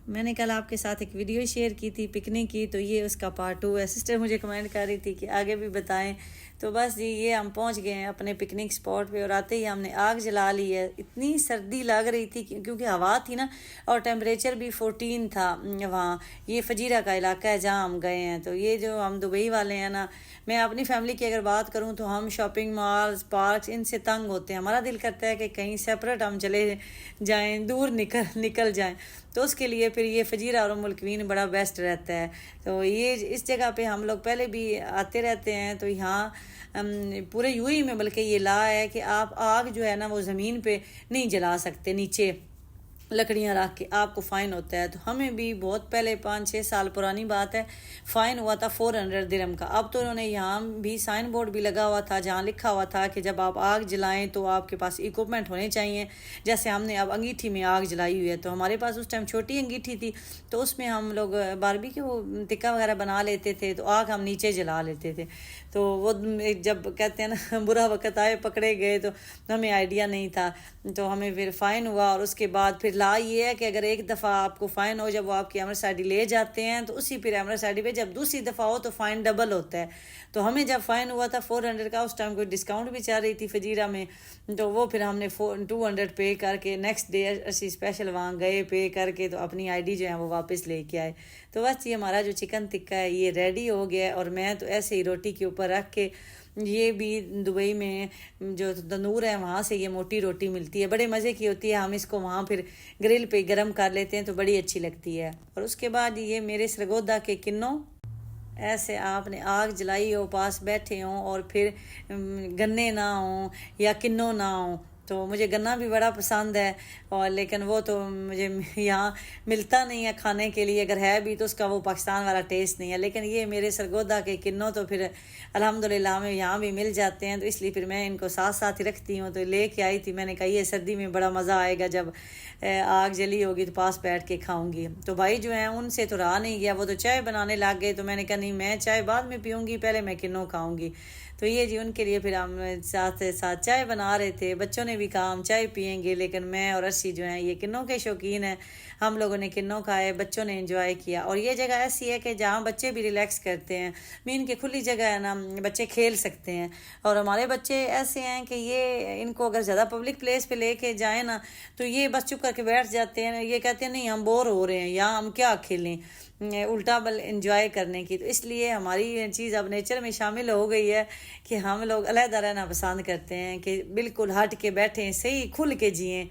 मैंने कल आपके साथ एक वीडियो शेयर की थी पिकनिक की, तो ये उसका पार्ट 2 है। सिस्टर मुझे कमेंट कर रही थी कि आगे भी बताएं। तो बस जी ये हम पहुंच गए हैं अपने पिकनिक स्पॉट पे और आते ही हमने आग जला ली है। इतनी सर्दी लग रही थी क्योंकि हवा थी ना, और टेम्परेचर भी 14 था वहाँ। ये फजीरा का इलाका है जहाँ हम गए हैं। तो ये जो हम दुबई वाले हैं ना, मैं अपनी फैमिली की अगर बात करूँ तो हम शॉपिंग मॉल्स पार्क्स इनसे तंग होते हैं। हमारा दिल करता है कि कहीं सेपरेट हम चले जाएं, दूर निकल जाएं। तो उसके लिए फिर ये फजीरा और मुल्कवीन बड़ा बेस्ट रहता है। तो ये इस जगह पे हम लोग पहले भी आते रहते हैं। तो यहाँ पूरे यूएई में बल्कि ये ला है कि आप आग जो है ना वो ज़मीन पे नहीं जला सकते, नीचे लकड़ियाँ रख के, आपको फ़ाइन होता है। तो हमें भी बहुत पहले 5-6 साल पुरानी बात है, फ़ाइन हुआ था 400 दिरहम का। अब तो उन्होंने यहाँ भी साइन बोर्ड भी लगा हुआ था जहाँ लिखा हुआ था कि जब आप आग जलाएं तो आपके पास इक्विपमेंट होने चाहिए। जैसे हमने अब अंगीठी में आग जलाई हुई है, तो हमारे पास उस टाइम छोटी अंगीठी थी, तो उसमें हम लोग बारबी के वो टिक्का वगैरह बना लेते थे, तो आग हम नीचे जला लेते थे। तो वो जब कहते हैं ना बुरा वक्त आए पकड़े गए, तो हमें आइडिया नहीं था। तो हमें फिर फ़ाइन हुआ और उसके बाद फिर ला ये है कि अगर एक दफ़ा आपको फ़ाइन हो, जब वो आपकी अमृत साइडी ले जाते हैं तो उसी फिर अमृत साइडी पे जब दूसरी दफ़ा हो तो फ़ाइन डबल होता है। तो हमें जब फ़ाइन हुआ था 400 का, उस टाइम कोई डिस्काउंट भी चल रही थी फजीरा में, तो वो फिर हमने 200 पे करके नेक्स्ट डे असी स्पेशल वहाँ गए, पे करके तो अपनी आईडी जो है वो वापस लेके आए। तो बस ये हमारा जो चिकन टिक्का है ये रेडी हो गया। और मैं तो ऐसे ही रोटी के ऊपर रख के, ये भी दुबई में जो तंदूर है वहाँ से ये मोटी रोटी मिलती है, बड़े मज़े की होती है। हम इसको वहाँ फिर ग्रिल पे गरम कर लेते हैं तो बड़ी अच्छी लगती है। और उसके बाद ये मेरे सरगोदा के किन्नों, ऐसे आपने आग जलाई हो, पास बैठे हों और फिर गन्ने ना हों या किन्नों ना हों। तो मुझे गन्ना भी बड़ा पसंद है, और लेकिन वो तो मुझे यहाँ मिलता नहीं है खाने के लिए, अगर है भी तो उसका वो पाकिस्तान वाला टेस्ट नहीं है। लेकिन ये मेरे सरगोदा के किन्नों तो फिर अल्हम्दुलिल्लाह में यहाँ भी मिल जाते हैं, तो इसलिए फिर मैं इनको साथ साथ ही रखती हूँ। तो लेके आई थी, मैंने कहा ये सर्दी में बड़ा मज़ा आएगा जब आग जली होगी तो पास बैठ के खाऊंगी। तो भाई जो है उनसे तो रहा नहीं गया, वो तो चाय बनाने लग गए। तो मैंने कहा नहीं, मैं चाय बाद में पीऊँगी, पहले मैं किन्नों खाऊँगी। तो ये जी उनके लिए फिर हम साथ साथ चाय बना रहे थे। बच्चों ने भी कहा हम चाय पियेंगे, लेकिन मैं और अर्शी जो हैं ये किन्नों के शौकीन हैं। हम लोगों ने किन्नों खाए, बच्चों ने एंजॉय किया। और ये जगह ऐसी है कि जहाँ बच्चे भी रिलैक्स करते हैं। मीन की खुली जगह है ना, बच्चे खेल सकते हैं। और हमारे बच्चे ऐसे हैं कि ये इनको अगर ज़्यादा पब्लिक प्लेस पे लेके जाए ना, तो ये बस चुप करके बैठ जाते हैं। ये कहते हैं नहीं हम बोर हो रहे हैं, यहाँ हम क्या खेलें, उल्टा बल इंजॉय करने की। तो इसलिए हमारी ये चीज़ अब नेचर में शामिल हो गई है कि हम लोग अलहदा रहना पसंद करते हैं, कि बिल्कुल हट के बैठें, सही खुल के जिएं।